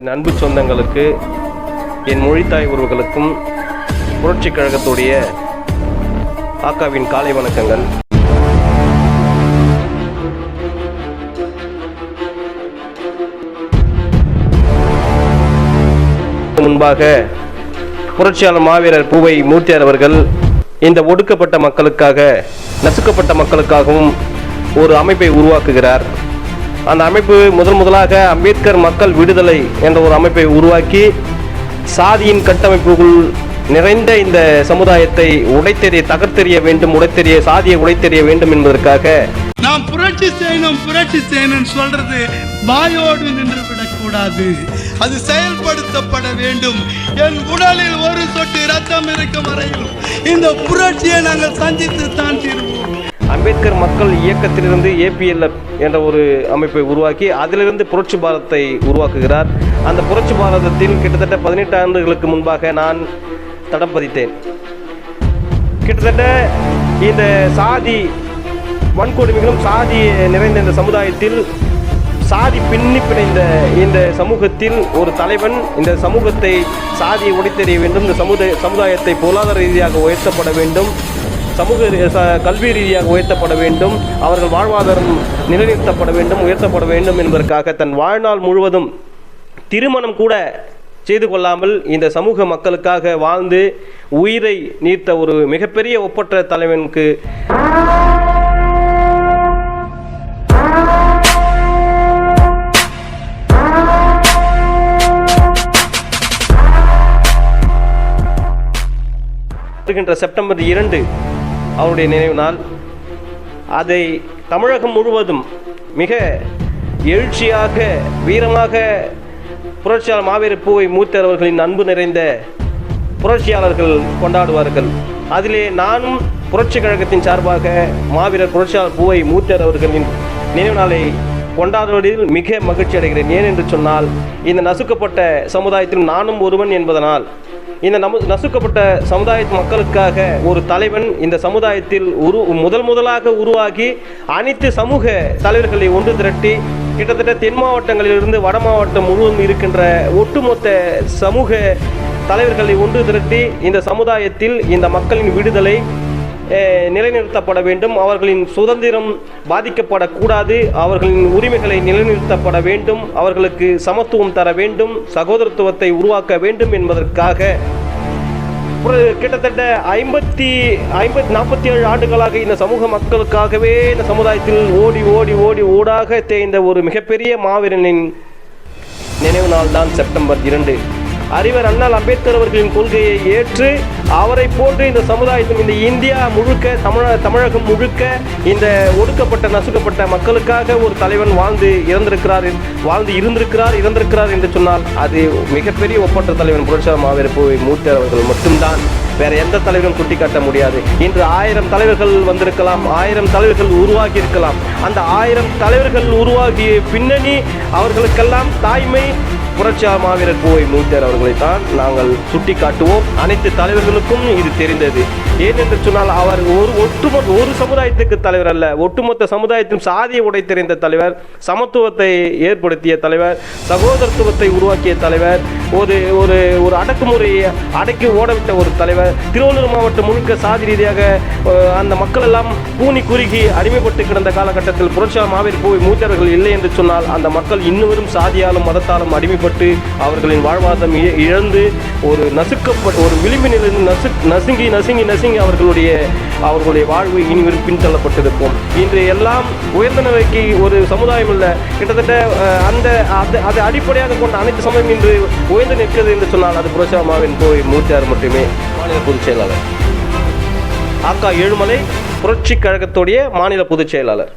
அன்பு சொந்தங்களுக்கு, என் மொழித்தாய் உறவுகளுக்கும் புரட்சி கழகத்துடைய ஆக்காவின் காலை வணக்கங்கள். முன்பாக புரட்சியாளர் மாவீரர் பூவை மூர்த்தியார் அவர்கள் இந்த ஒடுக்கப்பட்ட மக்களுக்காக, நசுக்கப்பட்ட மக்களுக்காகவும் ஒரு அமைப்பை உருவாக்குகிறார். அந்த அமைப்பு முதலாக அம்பேத்கர் மக்கள் விடுதலை என்ற ஒரு அமைப்பை உருவாக்கி சாதியின் கட்டமைப்புக்குள் நிறைந்த இந்த சமுதாயத்தை தகர்த்தெறிய வேண்டும், சாதியை உடைத்தெறிய வேண்டும் என்பதற்காக நாம் புரட்சி செய்யணும் சொல்றது வாயோடு நின்று விடக்கூடாது, அது செயல்படுத்தப்பட வேண்டும். என் உடலில் ஒரு சொட்டு ரத்தம் இருக்கும் வரையிலும் இந்த புரட்சியை நாங்கள் சந்தித்து தான் தீர்வோம். அம்பேத்கர் மக்கள் இயக்கத்திலிருந்து APLF என்ற ஒரு அமைப்பை உருவாக்கி அதிலிருந்து புரட்சி பாரதத்தை உருவாக்குகிறார். அந்த புரட்சி பாரதத்தில் கிட்டத்தட்ட 18 ஆண்டுகளுக்கு முன்பாக நான் தடம் பதித்தேன். கிட்டத்தட்ட இந்த சாதி வன்கொடுமைகளும் சாதி நிறைந்த இந்த சமுதாயத்தில், சாதி பின்னி பிணைந்த இந்த சமூகத்தில் ஒரு தலைவன் இந்த சமூகத்தை சாதியை உடைத்தெறிய வேண்டும், இந்த சமுதாயத்தை பொருளாதார ரீதியாக உயர்த்தப்பட வேண்டும், கல்வி ரீதியாக உயர்த்தப்பட வேண்டும், அவர்கள் வாழ்வாதாரம் நிலைநிறுத்தப்பட வேண்டும், உயர்த்தப்பட வேண்டும் என்பதற்காக தன் வாழ்நாள் முழுவதும் திருமணம் கூட செய்து கொள்ளாமல் இந்த சமூக மக்களுக்காக வாழ்ந்து உயிரை நீர்த்த ஒரு மிகப்பெரிய ஒப்பற்ற தலைவனுக்கு செப்டம்பர் 2 அவருடைய நினைவு நாள். அதை தமிழகம் முழுவதும் மிக எழுச்சியாக, வீரமாக புரட்சியாளர் மாவீரர் பூவை மூர்த்தியார் அவர்களின் அன்பு நிறைந்த புரட்சியாளர்கள் கொண்டாடுவார்கள். அதிலே நானும் புரட்சி கழகத்தின் சார்பாக மாவீரர் புரட்சியாளர் பூவை மூர்த்தியார் அவர்களின் நினைவு நாளை கொண்டாடுவதில் மிக மகிழ்ச்சி அடைகிறேன். ஏன் என்று சொன்னால், இந்த நசுக்கப்பட்ட சமுதாயத்தில் நானும் ஒருவன் என்பதனால், இந்த நசுக்கப்பட்ட சமுதாய மக்களுக்காக ஒரு தலைவன் இந்த சமுதாயத்தில் முதலாக உருவாகி அனைத்து சமூக தலைவர்களை ஒன்று திரட்டி கிட்டத்தட்ட தென் மாவட்டங்களிலிருந்து வட மாவட்டம் முழுவதும் இருக்கின்ற ஒட்டுமொத்த சமூக தலைவர்களை ஒன்று திரட்டி இந்த சமுதாயத்தில் இந்த மக்களின் விடுதலை நிலைநிறுத்தப்பட வேண்டும், அவர்களின் சுதந்திரம் பாதிக்கப்படக்கூடாது, அவர்களின் உரிமைகளை நிலைநிறுத்தப்பட வேண்டும், அவர்களுக்கு சமத்துவம் தர வேண்டும், சகோதரத்துவத்தை உருவாக்க வேண்டும் என்பதற்காக கிட்டத்தட்ட 47 ஆண்டுகளாக இந்த சமூக மக்களுக்காகவே இந்த சமுதாயத்தில் ஓடாக தேய்ந்த ஒரு மிகப்பெரிய மாவீரனின் நினைவு நாள் தான் செப்டம்பர் 2. அறிவர் அண்ணல் அம்பேத்கர் அவர்களின் கொள்கையை ஏற்று அவரை போன்று இந்த சமுதாயத்தில், இந்த இந்தியா முழுக்க, தமிழகம் முழுக்க இந்த ஒடுக்கப்பட்ட நசுக்கப்பட்ட மக்களுக்காக ஒரு தலைவன் வாழ்ந்து இருந்திருக்கிறார் என்று சொன்னால் அது மிகப்பெரிய ஒப்பற்ற தலைவன் புரட்சியாளர் மாவீரர் பூவை மூர்த்தியார் அவர்கள் மட்டும்தான். வேற எந்த தலைவரும் சுட்டிக்காட்ட முடியாது. இன்று 1000 தலைவர்கள் வந்திருக்கலாம், 1000 தலைவர்கள் உருவாகி இருக்கலாம். அந்த 1000 தலைவர்கள் உருவாகிய பின்னணி அவர்களுக்கெல்லாம் தாய்மை புரட்சியாளர் மாவீரர் பூவை மூர்த்தியார் அவர்களைத்தான் நாங்கள் சுட்டி காட்டுவோம். அனைத்து தலைவர்களுக்கும் இது தெரிந்தது. ஏனென்று சொன்னால், அவர் ஒரு சமுதாயத்துக்கு தலைவர் அல்ல, ஒட்டுமொத்த சமுதாயத்தின் சாதியை உடைத்தெறிந்த தலைவர், சமத்துவத்தை ஏற்படுத்திய தலைவர், சகோதரத்துவத்தை உருவாக்கிய தலைவர், ஒரு அடக்குமுறையை அடக்கி ஓடவிட்ட ஒரு தலைவர். திருவள்ளூர் மாவட்டம் முழுக்க சாதி ரீதியாக அந்த மக்கள் எல்லாம் கூனி குறுகி அடிமைப்பட்டு கிடந்த காலகட்டத்தில் புரட்சியாளர் மாவீரர் பூவை மூர்த்தியார்கள் இல்லை என்று சொன்னால், அந்த மக்கள் இன்னும் சாதியாலும் மதத்தாலும் அடிமைப்பட்டு அவர்களின் வாழ்வாதாரம் இழந்து ஒரு விளிம்பினிலிருந்து நசுங்கி அவர்களுடைய வாழ்வு இனிவரும் பின்தள்ளப்பட்டிருக்கும். இன்று எல்லாம் உயர்ந்த நிலைக்கு ஒரு சமுதாயம் இல்லை, கிட்டத்தட்ட அதை அடிப்படையாக கொண்ட அனைத்து சமயம் இன்று உயர்ந்து நிற்கிறது என்று சொன்னால் அது புரட்சியாளர் மாவீரர் பூவை மூர்த்தியார் மட்டுமே. மாநில பொதுச் செயலாளர் ஆக்கா ஏழுமலை, புரட்சி கழகத்துடைய மாநில பொதுச் செயலாளர்.